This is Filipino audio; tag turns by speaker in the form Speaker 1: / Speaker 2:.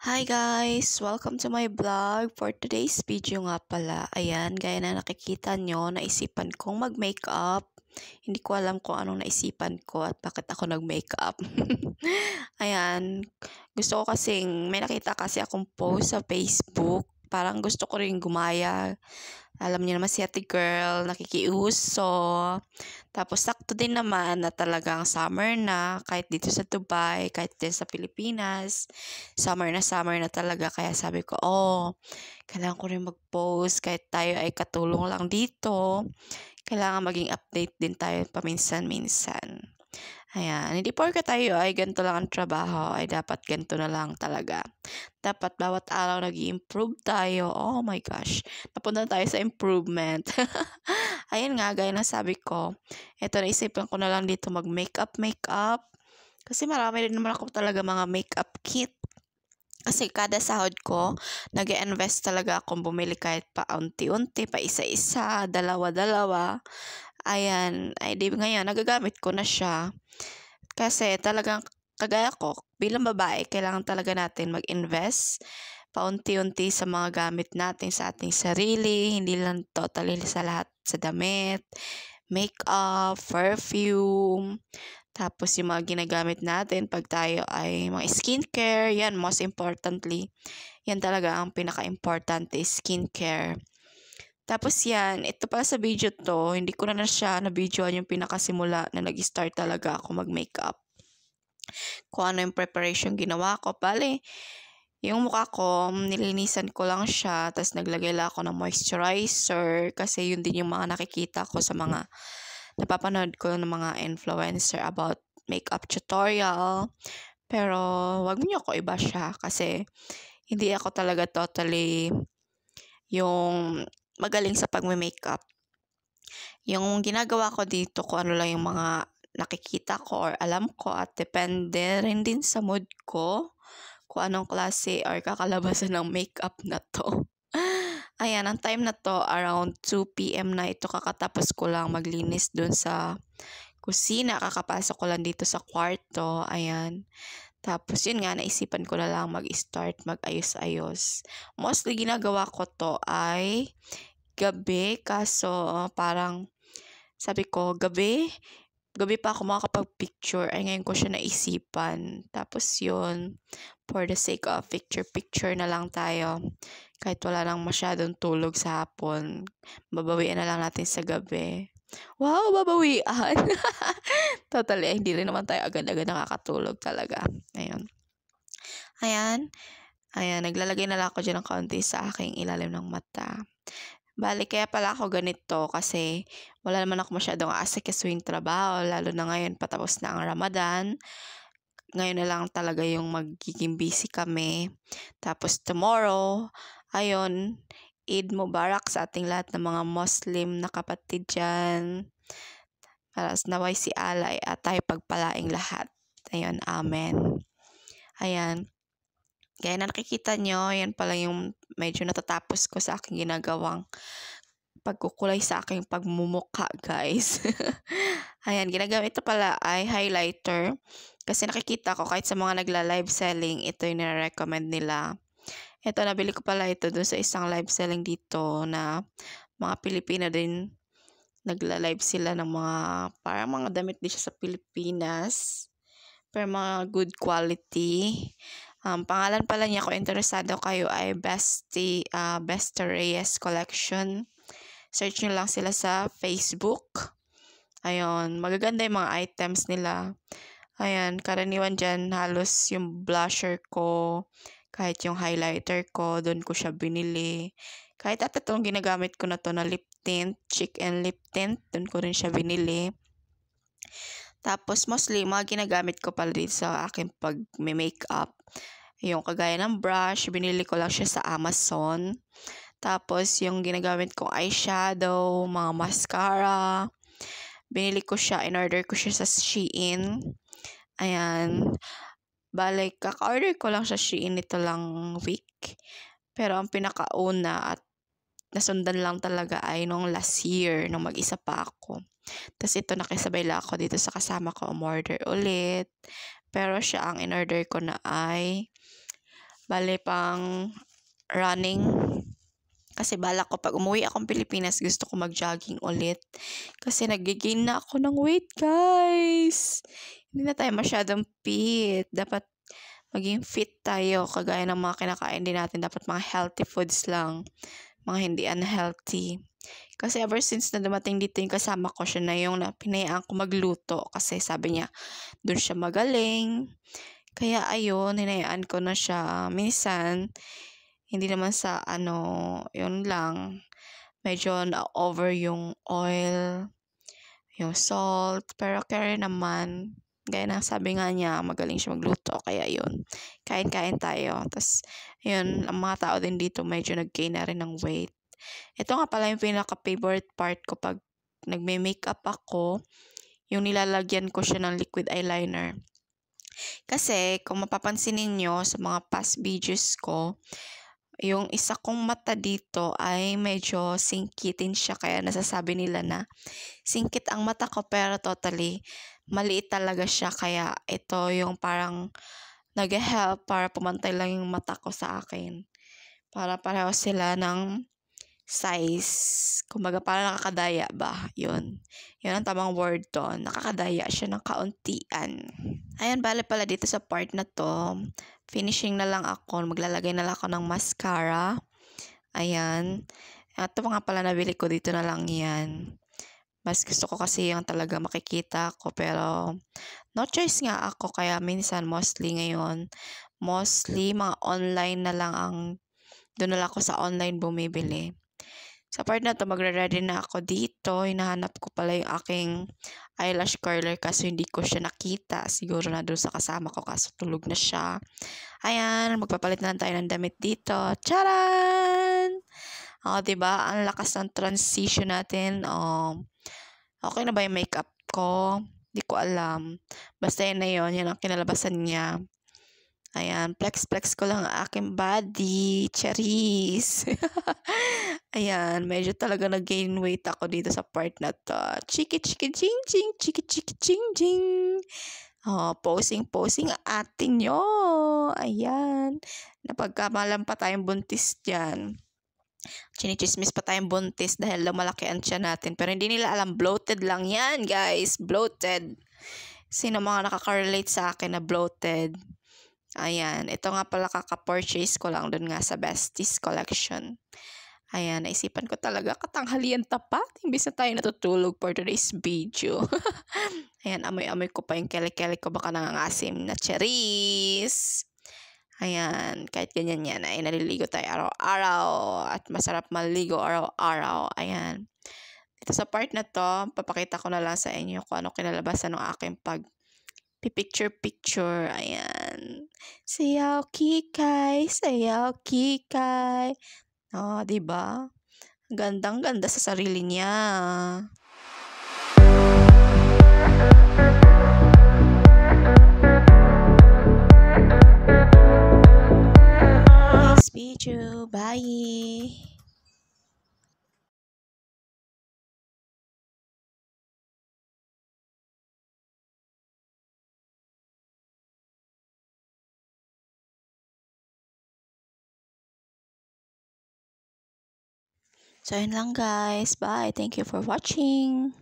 Speaker 1: Hi guys! Welcome to my vlog. For today's video nga pala, ayan, gaya na nakikita nyo, naisipan kong mag-makeup. Hindi ko alam kung anong naisipan ko at bakit ako nag-makeup. Ayan, gusto ko kasing, may nakita kasi akong post sa Facebook. Parang gusto ko rin gumaya. Alam niyo naman si ate girl, nakikiuso. Tapos sakto din naman na talagang summer na, kahit dito sa Dubai, kahit din sa Pilipinas. Summer na talaga. Kaya sabi ko, kailangan ko rin mag-post kahit tayo ay katulong lang dito. Kailangan maging update din tayo paminsan-minsan. Ayan, hindi porke tayo ay ganito lang ang trabaho, ay dapat ganito na lang talaga. Dapat bawat araw nag-i-improve tayo. Oh my gosh, napunta tayo sa improvement. Ayun nga, gaya ng sabi ko, eto naisipan ko na lang dito mag-makeup. Kasi marami rin naman ako talaga mga makeup kit. Kasi kada sahod ko, nag-invest talaga akong bumili kahit pa unti-unti, pa isa-isa, dalawa-dalawa. Ayan, ay di ngayon nagagamit ko na siya. Kasi talagang kagaya ko, bilang babae, kailangan talaga natin mag-invest paunti-unti sa mga gamit natin sa ating sarili, hindi lang totally sa lahat sa damit, makeup, perfume, tapos yung mga ginagamit natin pag tayo ay mga skincare, yan most importantly, yan talaga ang pinaka-importante, skincare. Tapos yan, ito pala sa video to, hindi ko na siya na-videoan yung pinakasimula na nag-start talaga ako mag-makeup. Kung ano yung preparation ginawa ko. Bale, yung mukha ko, nilinisan ko lang siya, tapos naglagay lang ako ng moisturizer, kasi yun din yung mga nakikita ko sa mga napapanood ko ng mga influencer about makeup tutorial. Pero, wag niyo ako iba siya, kasi hindi ako talaga totally yung magaling sa pag-makeup. Yung ginagawa ko dito, kung ano lang yung mga nakikita ko or alam ko, at depende rin din sa mood ko kung anong klase or kakalabasan ng makeup na to. Ayan, ang time na to, around 2 p.m. na ito, kakatapos ko lang maglinis dun sa kusina, kakapasok ko lang dito sa kwarto, ayan. Tapos yun nga, naisipan ko na lang mag-start, mag-ayos-ayos. Mostly ginagawa ko to ay gabi, kaso parang sabi ko, gabi pa ako makakapag-picture, ay ngayon ko siya naisipan. Tapos yun, for the sake of picture na lang tayo. Kahit wala nang masyadong tulog sa hapon, babawian na lang natin sa gabi. Wow, babawian! Totally, hindi rin naman tayo agad-agad nakakatulog talaga. Ayun. Ayan. Ayan, naglalagay na lang ako dyan ng kaunti sa aking ilalim ng mata. Bale, kaya pala ako ganito kasi wala naman ako masyadong aasikasuing trabaho, lalo na ngayon patapos na ang Ramadan. Ngayon na lang talaga yung magiging busy kami. Tapos tomorrow, ayun, Eid Mubarak sa ating lahat ng mga Muslim na kapatid dyan. Para naway si Allah at tayo pagpalaing lahat. Ayun, amen. Ayan. Gaya na nakikita nyo, yan pala yung medyo natatapos ko sa aking ginagawang pagkukulay sa aking pagmumukha, guys. Ayan, ginagamit ito pala ay highlighter. Kasi nakikita ko kahit sa mga nagla-live selling, ito yung nire-recommend nila. Ito, nabili ko pala ito dun sa isang live selling dito na mga Pilipina din. Nagla-live sila ng mga, parang mga damit din siya sa Pilipinas. Pero mga good quality. Pangalan pala niya, kung interesado kayo, ay Beste Reyes Collection. Search nyo lang sila sa Facebook. Ayun, magaganda yung mga items nila. Ayan, karaniwan dyan, halos yung blusher ko, kahit yung highlighter ko, doon ko siya binili. Kahit at itong ginagamit ko na to na lip tint, cheek and lip tint, doon ko rin siya binili. Tapos mostly, mga ginagamit ko pala dito sa aking pag-makeup. Yung kagaya ng brush, binili ko lang siya sa Amazon. Tapos yung ginagamit kong eyeshadow, mga mascara, binili ko siya, in-order ko siya sa Shein. Ayan. Bale, kaka-order ko lang sa Shein ito lang week. Pero ang pinakauna at nasundan lang talaga ay nung last year, nung mag-isa pa ako. Tapos ito, nakisabay lang ako dito sa kasama ko, umorder ulit. Pero siya, ang in-order ko na ay Bale, pang running. Kasi balak ko pag umuwi akong Pilipinas, gusto ko mag-jogging ulit. Kasi nag-gain na ako ng weight, guys. Hindi na tayo masyadong fit. Dapat maging fit tayo, kagaya ng mga kinakain din natin. Dapat mga healthy foods lang, mga hindi unhealthy. Kasi ever since na dumating dito yung kasama ko, siya na yung pinayaan ko magluto. Kasi sabi niya, doon siya magaling. Kaya ayun, hinayaan ko na siya. Minsan, hindi naman sa yun lang, medyo na-over yung oil, yung salt, pero kaya naman, gaya ng sabi nga niya, magaling siya magluto, kaya yun, kain-kain tayo. Tapos, yun, ang mga tao din dito medyo nag-gain na rin ng weight. Ito nga pala yung pinaka-favorite part ko pag nagme-makeup ako, yung nilalagyan ko siya ng liquid eyeliner. Kasi, kung mapapansin ninyo sa mga past videos ko, yung isa kong mata dito ay medyo singkitin siya, kaya nasasabi nila na singkit ang mata ko, pero totally maliit talaga siya. Kaya ito yung parang nag-help para pumantay lang yung mata ko sa akin. Para pareho sila ng size. Kumbaga parang nakakadaya ba? Yun. Yun ang tamang word doon. Nakakadaya siya ng kauntian. Ayan, bale pala dito sa part na to, finishing na lang ako. Maglalagay na lang ako ng mascara. Ayan. Ito nga pala nabili ko, dito na lang yan. Mas gusto ko kasi yung talaga makikita ko, pero no choice nga ako. Kaya minsan, mostly mga online na lang doon na lang ako sa online bumibili. Sa part na to, magre-ready na ako dito. Hinahanap ko pala yung aking eyelash curler kasi hindi ko siya nakita. Siguro na doon sa kasama ko kaso tulog na siya. Ayan, magpapalit na lang tayo ng damit dito. Charan! Diba? Ang lakas ng transition natin. Okay na ba yung makeup ko? Hindi ko alam. Basta yun na yun. Yan ang kinalabasan niya. Ayan, flex ko lang ang aking body. Charis! Ayan, medyo talaga nag-gain weight ako dito sa part na to. Chiki chiki ching ching, chiki chiki ching ching. Posing ang atin nyo. Ayan. Napagkamalan pa tayong buntis dyan. Chinichismis pa tayong buntis dahil lumalaki ang tiyan natin. Pero hindi nila alam, bloated lang yan, guys. Bloated. Sino mga nakaka-relate sa akin na bloated? Ayan, ito nga pala kaka-purchase ko lang dun nga sa Besties Collection. Ayan, naisipan ko talaga katanghalian tapat. Imbis na tayo natutulog for today's video. Ayan, amoy-amoy ko pa yung kele-kele ko, baka nangangasim na cherries. Ayan, kahit ganyan yan ay naliligo tayo araw-araw at masarap maligo araw-araw. Ayan. Dito sa part na to, papakita ko na lang sa inyo kung ano kinalabasan ng aking picture. Ayan. Sayaw kikay. Diba? Gandang-ganda sa sarili niya. Next video. Bye. So, yun lang guys. Bye. Thank you for watching.